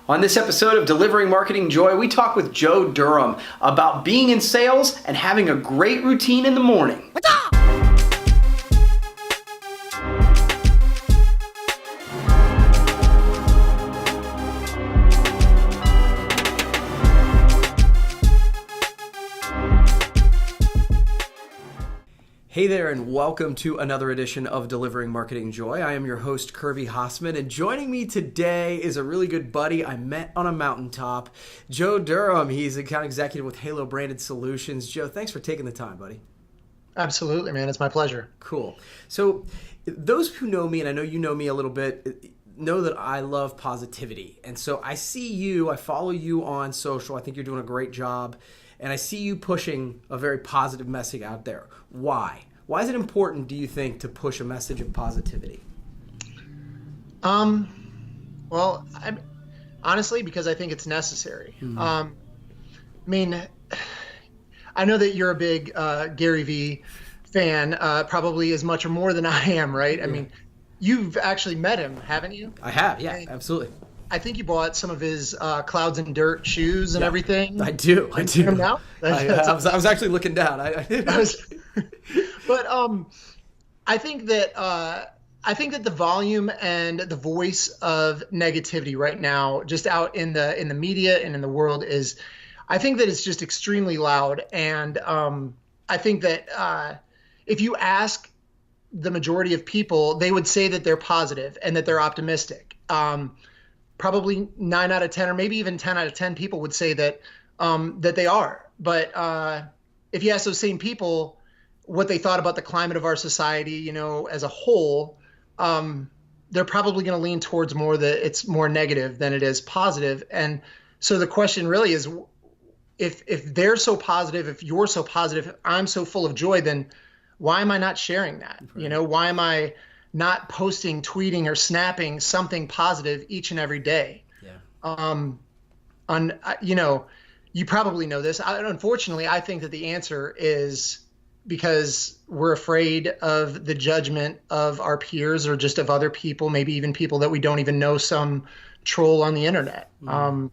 On this episode of Delivering Marketing Joy, we talk with Joe Durham about being in sales and having a great routine in the morning. What's up? Hey there, and welcome to another edition of Delivering Marketing Joy. I am your host, Kirby Hasseman, and joining me today is a really good buddy I met on a mountaintop, Joe Durham. He's account executive with Halo Branded Solutions. Joe, thanks for taking the time, buddy. Absolutely, man. It's my pleasure. Cool. So those who know me, and I know you know me a little bit, know that I love positivity. And so I see you, I follow you on social. I think you're doing a great job. And I see you pushing a very positive message out there. Why? Why is it important, do you think, to push a message of positivity? Honestly, because I think it's necessary. I know that you're a big Gary Vee fan, probably as much or more than I am, right? Yeah. I mean, you've actually met him, haven't you? I have, yeah, absolutely. I think you bought some of his Clouds and Dirt shoes and everything. I do. Now? I was actually looking down. But I think that the volume and the voice of negativity right now, just out in the media and in the world, I think that it's just extremely loud. And I think that if you ask the majority of people, they would say that they're positive and that they're optimistic. Probably 9 out of 10, or maybe even 10 out of 10 people would say that that they are. But if you ask those same people what they thought about the climate of our society, as a whole, they're probably going to lean towards more that it's more negative than it is positive. And so the question really is, if they're so positive, if you're so positive, if I'm so full of joy, then why am I not sharing that? Right. Why am I not posting, tweeting, or snapping something positive each and every day? Yeah. You probably know this. Unfortunately, I think that the answer is because we're afraid of the judgment of our peers or just of other people, maybe even people that we don't even know, some troll on the internet. Mm.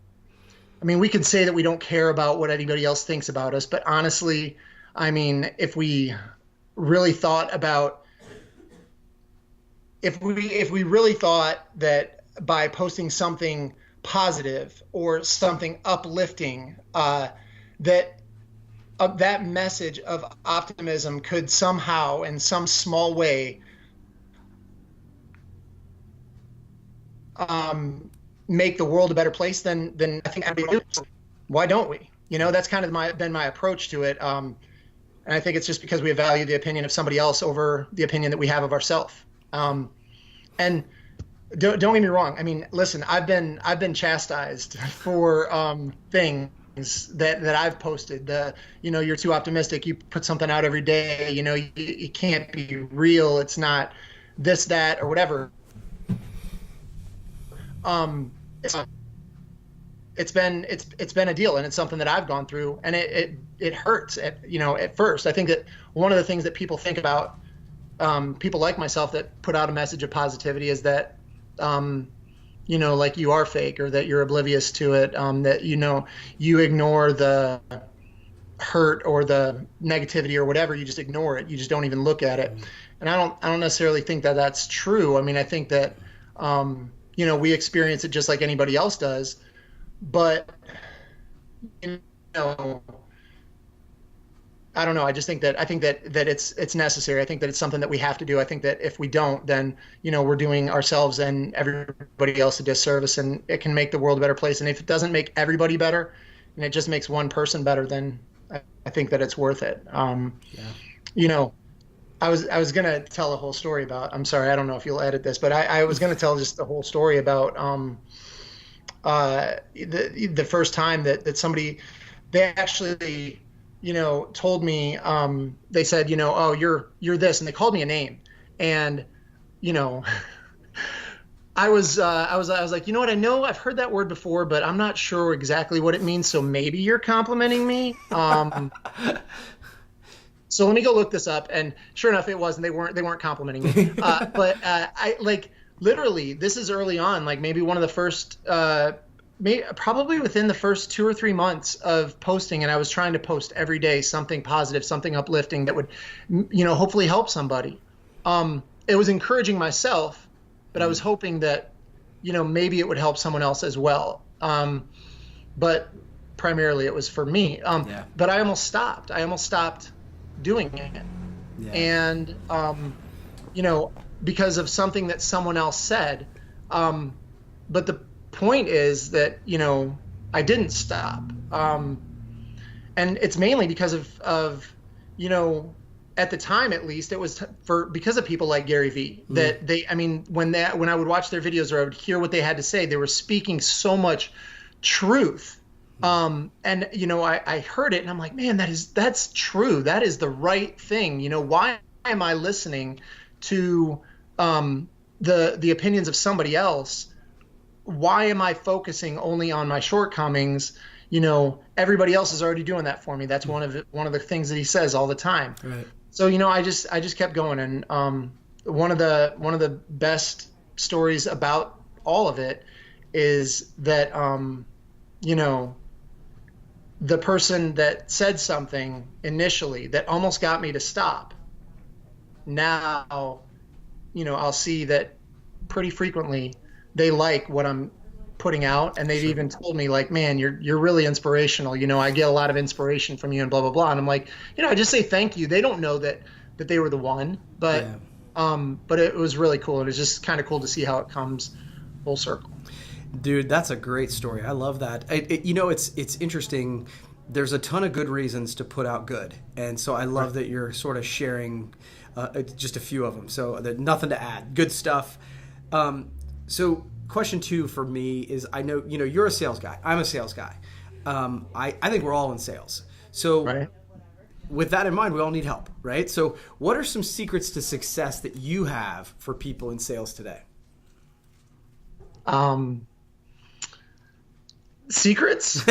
We could say that we don't care about what anybody else thinks about us, but honestly, if we really thought about If we really thought that by posting something positive or something uplifting, that message of optimism could somehow, in some small way, make the world a better place, then I think everybody would. Why don't we? That's kind of been my approach to it, and I think it's just because we value the opinion of somebody else over the opinion that we have of ourselves. And don't get me wrong. Listen, I've been chastised for things that I've posted. You're too optimistic. You put something out every day. You can't be real. It's not this, that, or whatever. It's been a deal, and it's something that I've gone through, and it hurts at first. I think that one of the things that people think about, people like myself that put out a message of positivity, is that, like you are fake, or that you're oblivious to it, that, you ignore the hurt or the negativity or whatever. You just ignore it. You just don't even look at it. And I don't necessarily think that that's true. I think that, we experience it just like anybody else does, but, I don't know. I think that it's necessary. I think that it's something that we have to do. I think that if we don't, then, we're doing ourselves and everybody else a disservice, and it can make the world a better place. And if it doesn't make everybody better, and it just makes one person better, then I think that it's worth it. I was going to tell a whole story about, I'm sorry, I don't know if you'll edit this, but I was going to tell just the whole story about the first time that somebody, they actually, told me, they said, oh, you're this, and they called me a name. And, I was like, what? I know I've heard that word before, but I'm not sure exactly what it means. So maybe you're complimenting me. So let me go look this up. And sure enough, it was, and they weren't complimenting me. But I literally, this is early on, like maybe one of the first probably within the first 2 or 3 months of posting, and I was trying to post every day something positive, something uplifting that would, hopefully help somebody. It was encouraging myself, but I was hoping that, maybe it would help someone else as well. But primarily it was for me. Yeah. But I almost stopped. I almost stopped doing it. Yeah. And, because of something that someone else said. But the point is that, I didn't stop. And it's mainly because of, at the time, at least, it was because of people like Gary Vee that when I would watch their videos or I would hear what they had to say, they were speaking so much truth. And, I heard it and I'm like, man, that's true. That is the right thing. Why am I listening to, the opinions of somebody else? Why am I focusing only on my shortcomings? Everybody else is already doing that for me. That's one of the things that he says all the time. Right. So, I just kept going. And one of the best stories about all of it is that, the person that said something initially that almost got me to stop, now, I'll see that pretty frequently they like what I'm putting out, and they've even told me like, man, you're really inspirational. I get a lot of inspiration from you and blah, blah, blah. And I'm like, I just say thank you. They don't know that they were the one, but, but it was really cool. It was just kind of cool to see how it comes full circle. Dude, that's a great story. I love that. It's interesting. There's a ton of good reasons to put out good. And so I love that you're sort of sharing just a few of them. So there's nothing to add. Good stuff. So question 2 for me is, I know, you're a sales guy. I'm a sales guy. I think we're all in sales. So with that in mind, we all need help, right? So what are some secrets to success that you have for people in sales today? Secrets?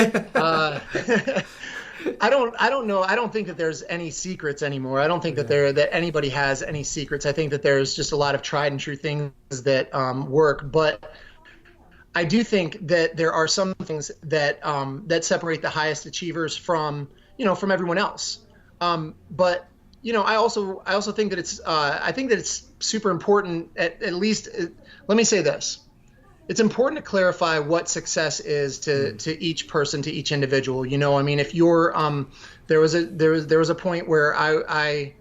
I don't know. I don't think that there's any secrets anymore. I don't think that anybody has any secrets. I think that there's just a lot of tried and true things that work. But I do think that there are some things that that separate the highest achievers from everyone else. But I also think that it's super important. At least, let me say this. It's important to clarify what success is to each person, to each individual. If you're there was a point where I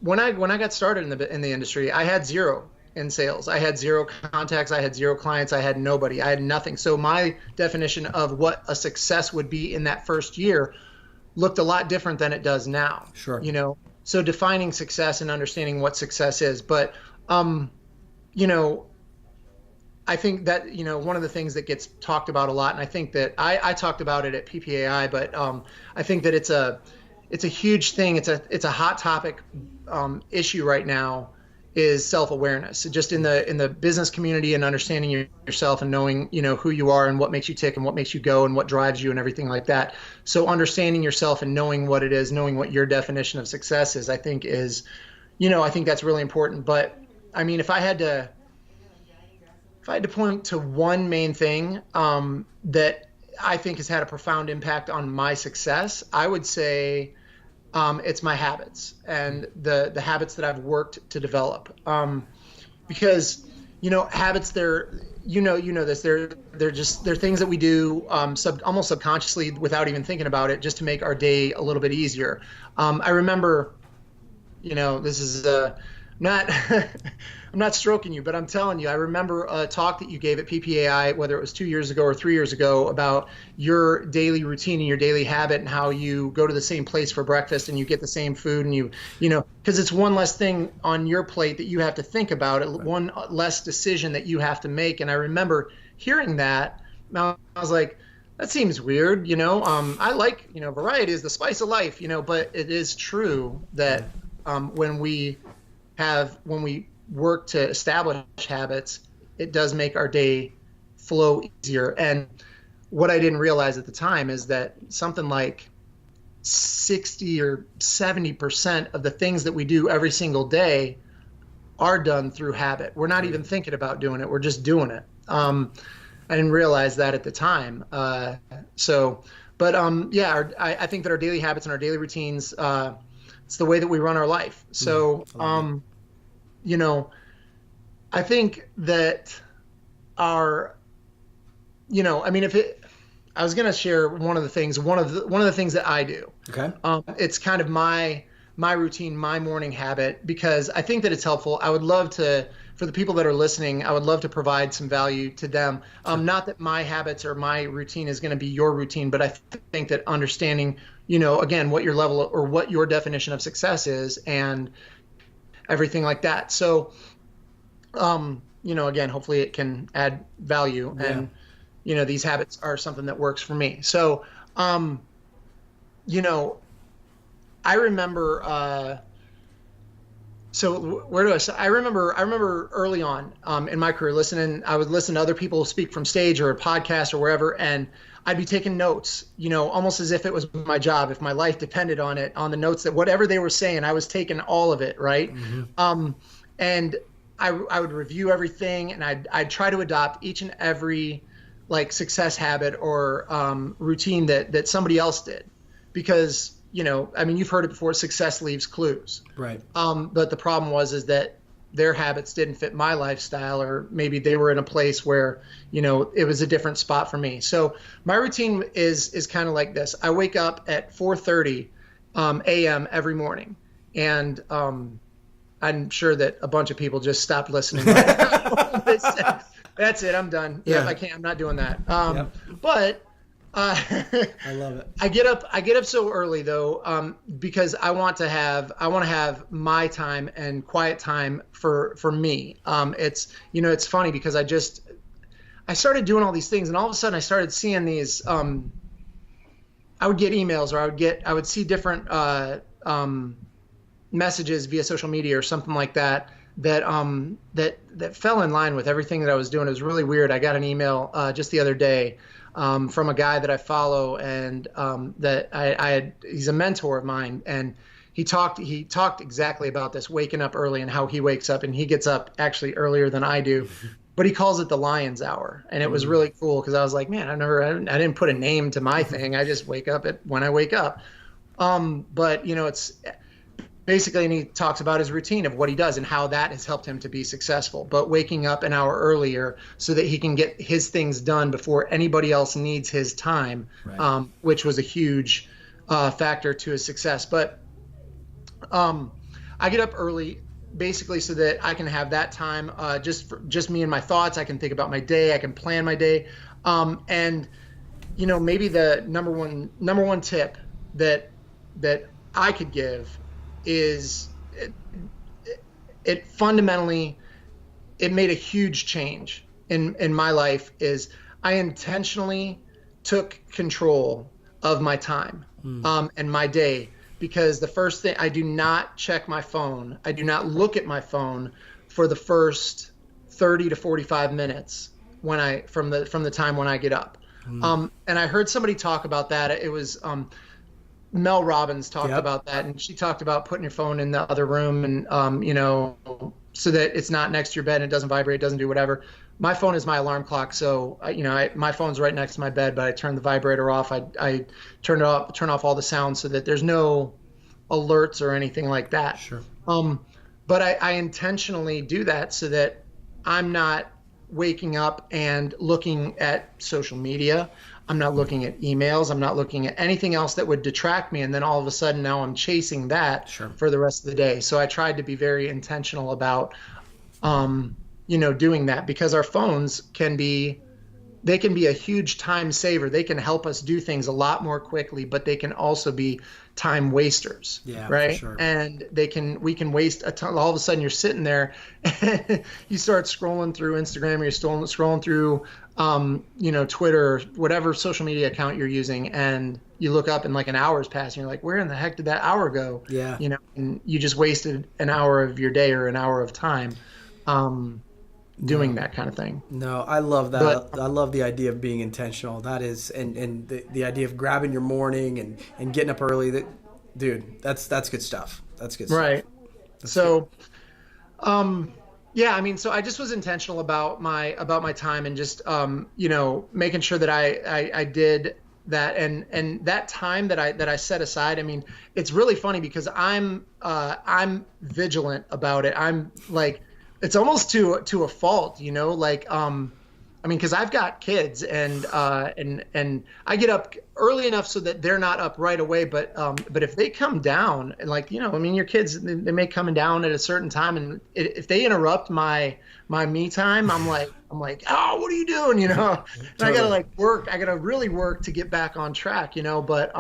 when I got started in the industry, I had zero in sales. I had zero contacts. I had zero clients. I had nobody. I had nothing. So my definition of what a success would be in that first year looked a lot different than it does now. Sure. So defining success and understanding what success is. But I think that, one of the things that gets talked about a lot, and I think that I talked about it at PPAI, but I think that it's a huge thing. It's a hot topic issue right now, is self-awareness. Just in the business community, and understanding yourself and knowing, who you are and what makes you tick and what makes you go and what drives you and everything like that. So understanding yourself and knowing what it is, knowing what your definition of success is, I think that's really important. But if I had to point to one main thing that I think has had a profound impact on my success, I would say it's my habits and the habits that I've worked to develop. Because habits, they're this, they're things that we do almost subconsciously without even thinking about it, just to make our day a little bit easier. I remember, this is not I'm not stroking you, but I'm telling you, I remember a talk that you gave at PPAI, whether it was 2 years ago or 3 years ago, about your daily routine and your daily habit, and how you go to the same place for breakfast and you get the same food, and because it's one less thing on your plate that you have to think about, one less decision that you have to make. And I remember hearing that, and I was like, that seems weird, I like, variety is the spice of life, but it is true that when we work to establish habits, it does make our day flow easier. And what I didn't realize at the time is that something like 60 or 70% of the things that we do every single day are done through habit. We're not even thinking about doing it. We're just doing it. I didn't realize that at the time. But yeah, I think that our daily habits and our daily routines, it's the way that we run our life. So, I love it. you know, I think that our, I mean, I was going to share one of the things that I do. Okay. It's kind of my routine, my morning habit, because I think that it's helpful. I would love to, for the people that are listening, I would love to provide some value to them. Sure. Not that my habits or my routine is going to be your routine, but I think that understanding, again, what your level or what your definition of success is and everything like that. So, again, hopefully it can add value. Yeah. And, these habits are something that works for me. So, I remember, so where do I say? I remember early on in my career I would listen to other people speak from stage or a podcast or wherever, and I'd be taking notes, almost as if it was my job, if my life depended on it, on the notes that whatever they were saying, I was taking all of it, right? Mm-hmm. And I would review everything, and I'd try to adopt each and every like success habit or routine that somebody else did, because I mean, you've heard it before, success leaves clues. Right. But the problem is that their habits didn't fit my lifestyle, or maybe they were in a place where, it was a different spot for me. So my routine is kind of like this. I wake up at 4:30 a.m. every morning. And I'm sure that a bunch of people just stopped listening. They said, that's it, I'm done. Yeah. I can't, I'm not doing that. Yep. But I love it. I get up so early though, because I want to have my time and quiet time for me. It's funny because I started doing all these things, and all of a sudden I started seeing these. I would get emails, or I would see different messages via social media or something like that that fell in line with everything that I was doing. It was really weird. I got an email just the other day from a guy that I follow, and that he's a mentor of mine, and he talked exactly about this, waking up early and how he wakes up, and he gets up actually earlier than I do, but he calls it the Lion's Hour. And it was really cool because I was like, man, I didn't put a name to my thing. I just wake up when I wake up. But it's basically, and he talks about his routine of what he does and how that has helped him to be successful, but waking up an hour earlier so that he can get his things done before anybody else needs his time, right. Which was a huge factor to his success. But I get up early basically so that I can have that time just me and my thoughts. I can think about my day. I can plan my day. And maybe the number one tip that I could give is it fundamentally, it made a huge change in my life. Is I intentionally took control of my time and my day, because the first thing, I do not check my phone. I do not look at my phone for the first 30 to 45 minutes from the time when I get up. And I heard somebody talk about that. It was Mel Robbins talked about that, and she talked about putting your phone in the other room, and so that it's not next to your bed and it doesn't vibrate, doesn't do whatever. My phone is my alarm clock, so my phone's right next to my bed, but I turn the vibrator off. I turn off all the sounds so that there's no alerts or anything like that. Sure. But I intentionally do that so that I'm not waking up and looking at social media. I'm not looking at emails. I'm not looking at anything else that would detract me. And then all of a sudden now I'm chasing that for the rest of the day. So I tried to be very intentional about, doing that, because our phones can be a huge time saver. They can help us do things a lot more quickly, but they can also be time wasters. Yeah, right. For sure. And we can waste a ton. All of a sudden you're sitting there and you start scrolling through Instagram, or you're scrolling through, Twitter, whatever social media account you're using, and you look up and like an hour's passed and you're like, where in the heck did that hour go? Yeah. And you just wasted an hour of your day or an hour of time, doing that kind of thing. No, I love that. I love the idea of being intentional. That is, and the idea of grabbing your morning and getting up early. Dude, that's good stuff. That's good stuff. Right. So, Yeah, I mean, so I just was intentional about my time and just making sure that I did that, and that time that I set aside. I mean, it's really funny because I'm vigilant about it. I'm like, it's almost to a fault, like I mean, because I've got kids, and I get up early enough so that they're not up right away. But if they come down, and like, I mean, your kids, they may come down at a certain time, and if they interrupt my me time, I'm like, oh, what are you doing? And I gotta like work. I gotta really work to get back on track. But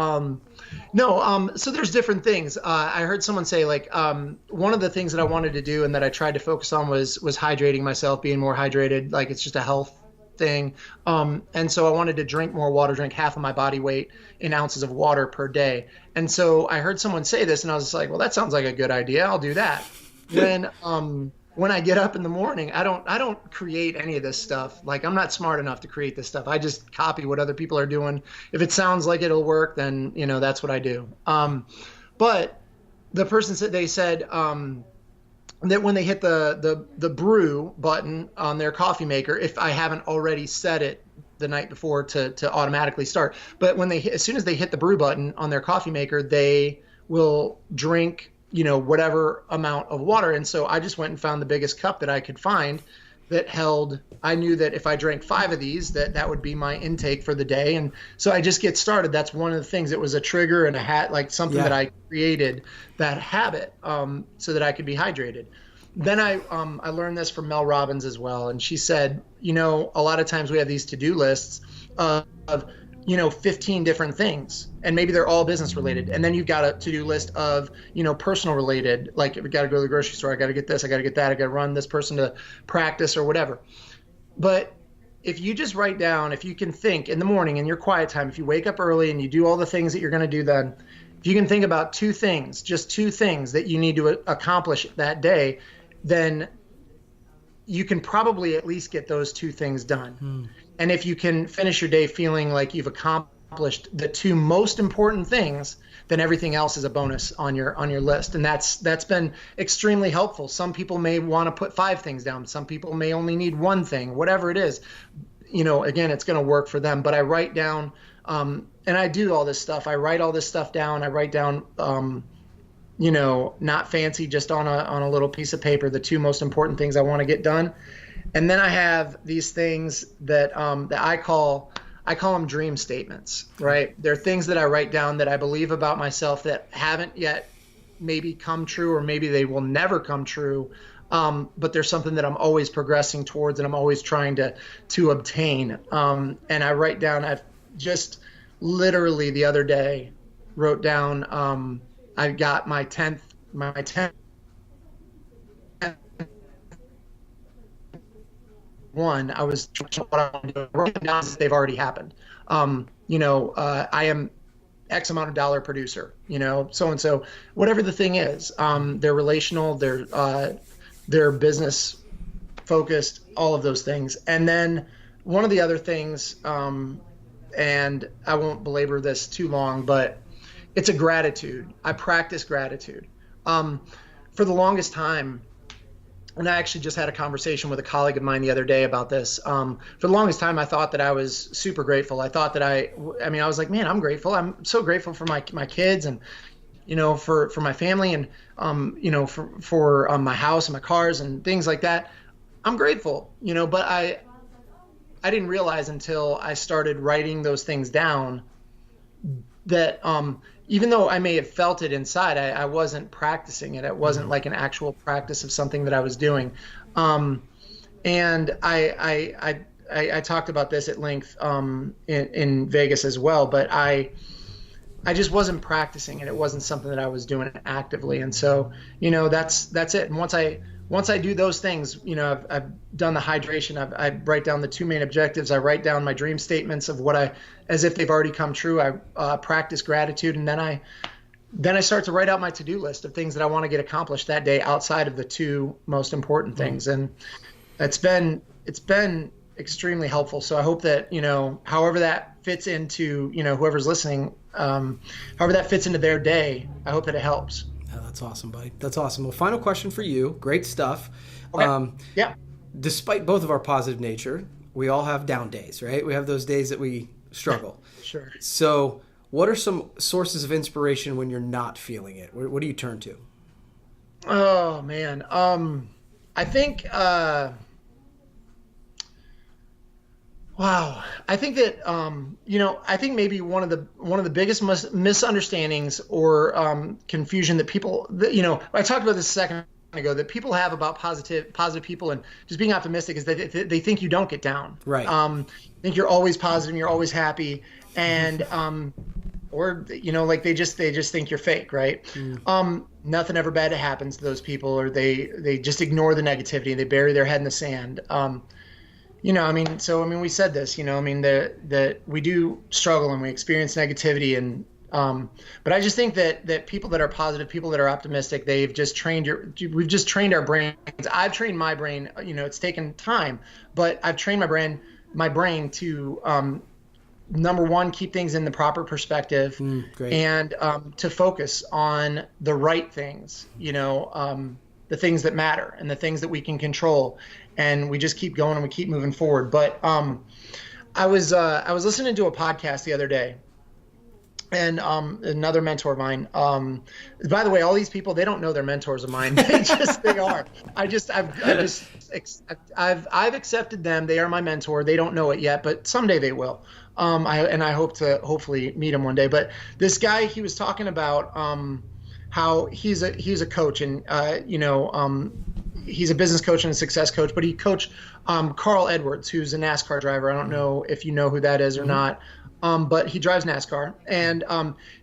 no. So there's different things. I heard someone say like one of the things that I wanted to do and that I tried to focus on was hydrating myself, being more hydrated. Like, it's just a health thing. And so I wanted to drink more water, drink half of my body weight in ounces of water per day. And so I heard someone say this, and I was just like, well, that sounds like a good idea. I'll do that. When I get up in the morning, I don't create any of this stuff. Like, I'm not smart enough to create this stuff. I just copy what other people are doing. If it sounds like it'll work, then, that's what I do. But the person said, that when they hit the brew button on their coffee maker, if I haven't already set it the night before to automatically start, but as soon as they hit the brew button on their coffee maker, they will drink, whatever amount of water. And so I just went and found the biggest cup that I could find that held, I knew that if I drank 5 of these, that would be my intake for the day. And so I just get started. That's one of the things. It was a trigger and a hat, like something that I created, that habit, so that I could be hydrated. Then I learned this from Mel Robbins as well. And she said, a lot of times we have these to-do lists of 15 different things, and maybe they're all business related. And then you've got a to-do list of, personal related, like, we got to go to the grocery store, I got to get this, I got to get that, I got to run this person to practice or whatever. But if you just write down, if you can think in the morning in your quiet time, if you wake up early and you do all the things that you're going to do, then if you can think about 2 things, just 2 things that you need to accomplish that day, then you can probably at least get those 2 things done. And if you can finish your day feeling like you've accomplished the 2 most important things, then everything else is a bonus on your list. And that's been extremely helpful. Some people may want to put 5 things down. Some people may only need 1 thing, whatever it is. Again, it's going to work for them. But I write down, and I do all this stuff. I write all this stuff down. I write down, not fancy, just on a little piece of paper, the 2 most important things I want to get done. And then I have these things that I call them dream statements, right? They're things that I write down that I believe about myself that haven't yet maybe come true, or maybe they will never come true. But there's something that I'm always progressing towards, and I'm always trying to obtain. And I write down, I've just literally the other day wrote down, I got my 10th one. I was writing down that they've already happened. I am X amount of dollar producer, so and so, whatever the thing is. They're relational, they're business focused, all of those things. And then one of the other things, and I won't belabor this too long, but it's a gratitude. I practice gratitude. For the longest time, and I actually just had a conversation with a colleague of mine the other day about this. For the longest time, I thought that I was super grateful. I thought that I was like, man, I'm grateful. I'm so grateful for my kids, and, for my family, and, for my house and my cars and things like that. I'm grateful, but I didn't realize until I started writing those things down that, even though I may have felt it inside, I wasn't practicing it. It wasn't like an actual practice of something that I was doing. And I talked about this at length in Vegas as well, but I just wasn't practicing it. It wasn't something that I was doing actively. And so, that's it. And once I do those things, I've done the hydration. I write down the 2 main objectives. I write down my dream statements of as if they've already come true. I practice gratitude, and then I start to write out my to-do list of things that I want to get accomplished that day outside of the 2 most important things. And it's been extremely helpful. So I hope that, however that fits into, whoever's listening, however that fits into their day, I hope that it helps. Yeah, that's awesome, buddy. That's awesome. Well, final question for you. Great stuff. Okay. Yeah. Despite both of our positive nature, we all have down days, right? We have those days that we struggle. Sure. So what are some sources of inspiration when you're not feeling it? What do you turn to? Oh man. I think, wow. I think that, I think maybe one of the biggest misunderstandings or confusion that people, I talked about this a second ago, that people have about positive people and just being optimistic is that they think you don't get down. Right. Think you're always positive and you're always happy, and or like they just think you're fake, right? Nothing ever bad happens to those people, or they just ignore the negativity, they bury their head in the sand. We said this, that we do struggle and we experience negativity, and but I just think that people that are positive, people that are optimistic, we've just trained our brains. I've trained my brain, it's taken time, but I've trained my brain to, number one, keep things in the proper perspective, and to focus on the right things, the things that matter and the things that we can control. And we just keep going and we keep moving forward. But I was listening to a podcast the other day, and another mentor of mine. By the way, all these people, they don't know they're mentors of mine. They are. I've accepted them. They are my mentor. They don't know it yet, but someday they will. I hope to hopefully meet him one day. But this guy, he was talking about how he's a coach, and he's a business coach and a success coach, but he coached Carl Edwards, who's a NASCAR driver. I don't know if you know who that is or not, but he drives NASCAR. And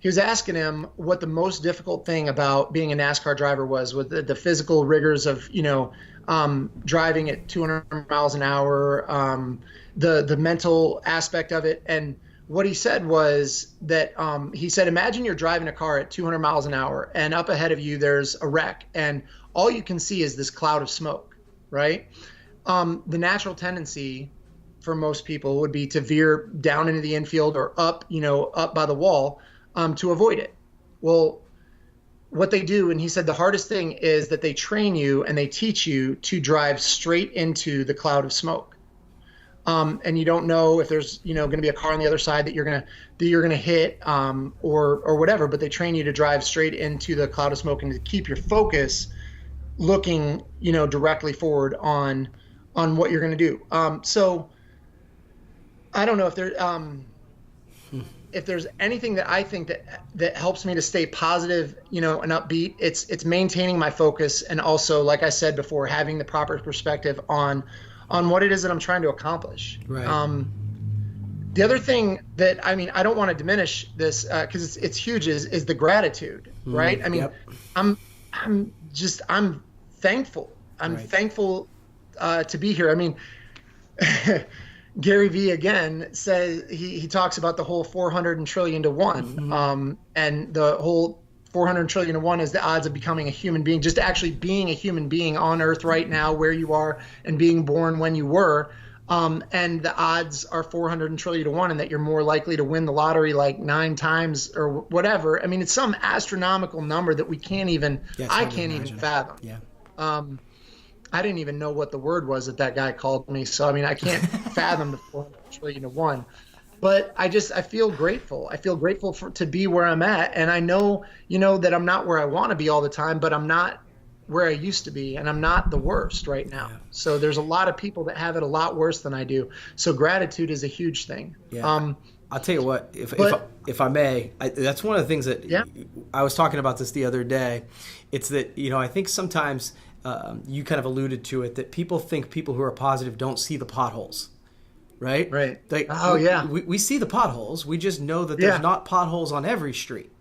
he was asking him what the most difficult thing about being a NASCAR driver was, with the physical rigors of, driving at 200 miles an hour, the mental aspect of it. And what he said was that he said, imagine you're driving a car at 200 miles an hour, and up ahead of you there's a wreck, and all you can see is this cloud of smoke, right? The natural tendency for most people would be to veer down into the infield or up by the wall to avoid it. Well, what they do, and he said the hardest thing is that they train you and they teach you to drive straight into the cloud of smoke. And you don't know if there's going to be a car on the other side that you're gonna hit or whatever, but they train you to drive straight into the cloud of smoke and to keep your focus looking directly forward on what you're going to do. So I don't know if there's anything that I think that helps me to stay positive, and upbeat. It's maintaining my focus, and also, like I said before, having the proper perspective on what it is that I'm trying to accomplish. Right. The other thing that, I don't want to diminish this because it's huge, is the gratitude, right? Yep. I'm thankful. I'm thankful to be here. Gary Vee again says he talks about the whole 400 trillion to 1, and the whole 400 trillion to 1 is the odds of becoming a human being, just actually being a human being on Earth right now, where you are, and being born when you were. And the odds are 400 trillion to 1, and that you're more likely to win the lottery like 9 times or whatever. It's some astronomical number that we can't even, I can't even fathom. Yeah. I didn't even know what the word was that guy called me. So, I can't fathom the 400 trillion to 1. But I feel grateful. I feel grateful to be where I'm at. And I know, that I'm not where I want to be all the time, but I'm not where I used to be, and I'm not the worst right now. Yeah. So there's a lot of people that have it a lot worse than I do. So gratitude is a huge thing. Yeah. I'll tell you what, if I may, that's one of the things that I was talking about this the other day. It's that, I think sometimes you kind of alluded to it, that people think people who are positive don't see the potholes. Right? Right. We see the potholes. We just know that there's not potholes on every street.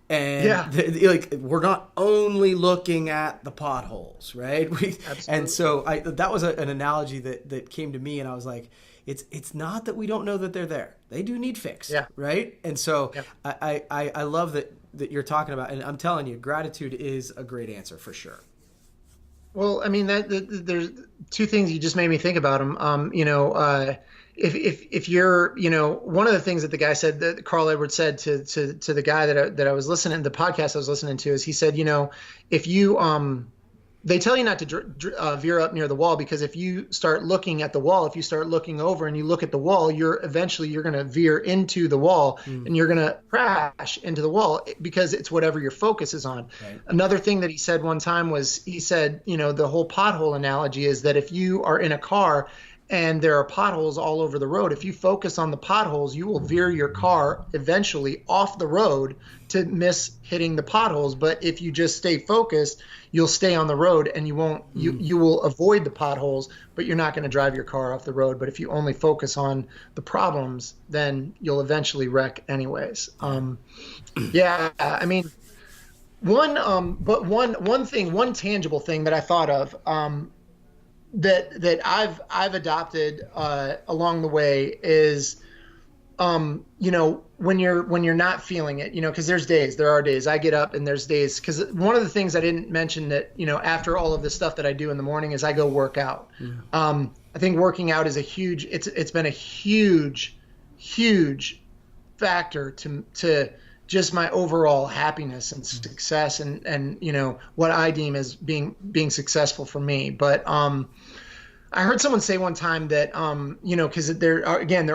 And we're not only looking at the potholes, right? And so that was an analogy that came to me, and I was like, it's not that we don't know that they're there. They do need fixed, right? And so I love that you're talking about, and I'm telling you, gratitude is a great answer for sure. Well, there's two things you just made me think about them. if you're, one of the things that the guy said, that Carl Edwards said to the guy that I was listening, the podcast I was listening to, is he said, if you they tell you not to veer up near the wall, because if you start looking at the wall, if you start looking over and you look at the wall, you're going to veer into the wall and you're going to crash into the wall, because it's whatever your focus is on. Right. Another thing that he said one time was, he said, the whole pothole analogy is that if you are in a car and there are potholes all over the road, if you focus on the potholes, you will veer your car eventually off the road to miss hitting the potholes. But if you just stay focused, you'll stay on the road and you won't, you will avoid the potholes, but you're not going to drive your car off the road. But if you only focus on the problems, then you'll eventually wreck anyways. Yeah, I mean, one tangible thing that I thought of, that I've adopted along the way is, when you're not feeling it, because there are days I get up and there's days, because one of the things I didn't mention that, after all of the stuff that I do in the morning is I go work out. I think working out is it's been a huge factor to just my overall happiness and success and what I deem as being successful for me. But I heard someone say one time that, because there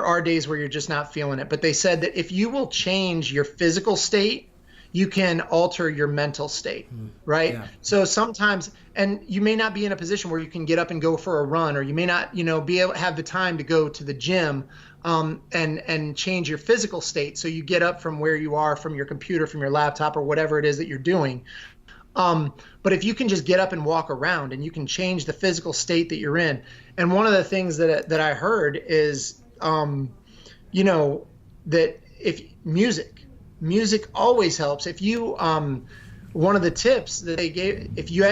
are days where you're just not feeling it, but they said that if you will change your physical state, you can alter your mental state, right? Yeah. So sometimes, and you may not be in a position where you can get up and go for a run, or you may not, be able to have the time to go to the gym, and change your physical state. So you get up from where you are, from your computer, from your laptop, or whatever it is that you're doing. But if you can just get up and walk around, and you can change the physical state that you're in. And one of the things that I heard is, that if music always helps. If you, one of the tips that they gave, if you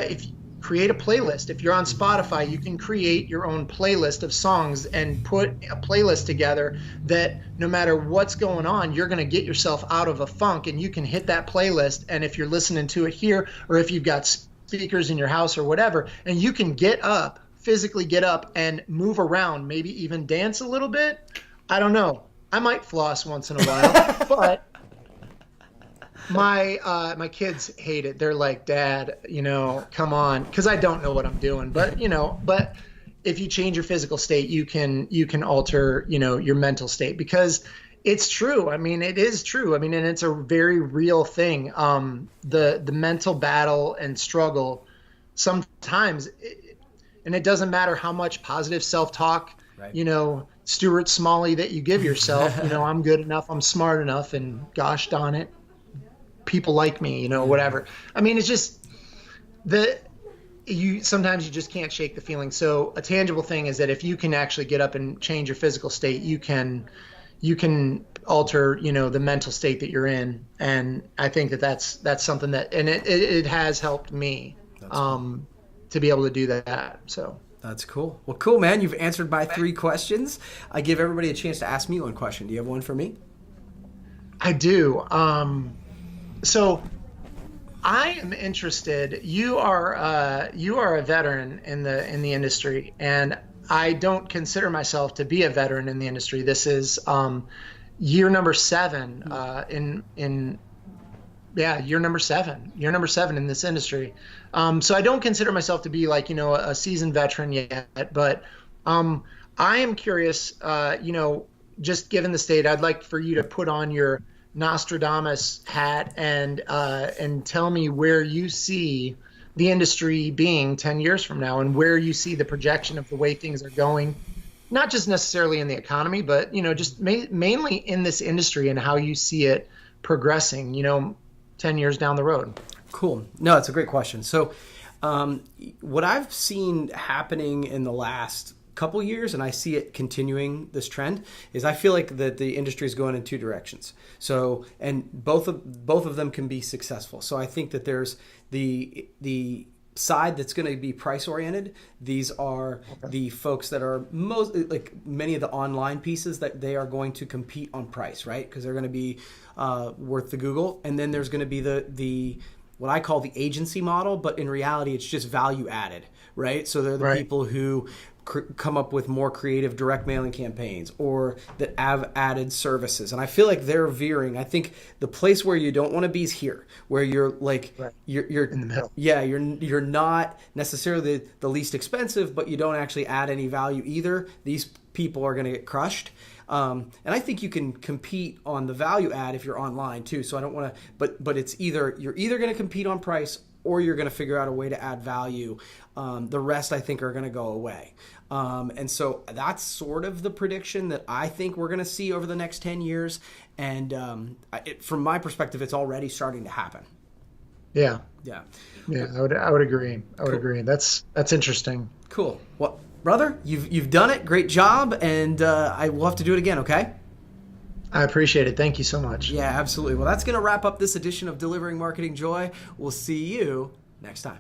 create a playlist. If you're on Spotify, you can create your own playlist of songs and put a playlist together that no matter what's going on, you're going to get yourself out of a funk, and you can hit that playlist. And if you're listening to it here, or if you've got speakers in your house or whatever, and you can physically get up and move around, maybe even dance a little bit. I don't know. I might floss once in a while, but my kids hate it. They're like, Dad, come on, because I don't know what I'm doing. But but if you change your physical state, you can alter your mental state, because it's true. I mean, it is true. I mean, and it's a very real thing. The mental battle and struggle sometimes, and it doesn't matter how much positive self-talk, right, Stuart Smalley that you give yourself. I'm good enough, I'm smart enough, and gosh darn it, people like me, whatever. I mean, it's just sometimes you just can't shake the feeling. So a tangible thing is that if you can actually get up and change your physical state, you can alter, the mental state that you're in. And I think that's something that, and it has helped me to be able to do that. So that's cool. Well, cool, man. You've answered my 3 questions. I give everybody a chance to ask me one question. Do you have one for me? I do. So I am interested. You are a veteran in the industry, and I don't consider myself to be a veteran in the industry. This is year number 7 year number 7 in this industry. So I don't consider myself to be like a seasoned veteran yet, but I am curious. Just given the state, I'd like for you to put on your Nostradamus hat and tell me where you see the industry being 10 years from now, and where you see the projection of the way things are going, not just necessarily in the economy, but just mainly in this industry, and how you see it progressing 10 years down the road. Cool. No, it's a great question. So what I've seen happening in the last couple years, and I see it continuing this trend, is I feel like that the industry is going in 2 directions. So, and both of them can be successful. So I think that there's the side that's going to be price oriented. These are the folks that are most, like many of the online pieces, that they are going to compete on price, right? Because they're going to be worth the Google. And then there's going to be the what I call the agency model, but in reality, it's just value added, right? So they're the people who come up with more creative direct mailing campaigns or that have added services. And I feel like they're veering. I think the place where you don't want to be is here, where you're like, Right. you're In the middle. yeah, you're not necessarily the least expensive, but you don't actually add any value either. These people are going to get crushed. And I think you can compete on the value add if you're online too. So I don't want to, but it's you're either going to compete on price or you're going to figure out a way to add value. The rest, I think, are going to go away. And so that's sort of the prediction that I think we're going to see over the next 10 years. And from my perspective, it's already starting to happen. Yeah. Yeah. Yeah. I would agree. I would agree. That's interesting. Cool. Well, brother, you've done it. Great job. And I will have to do it again. Okay. I appreciate it. Thank you so much. Yeah, absolutely. Well, that's going to wrap up this edition of Delivering Marketing Joy. We'll see you next time.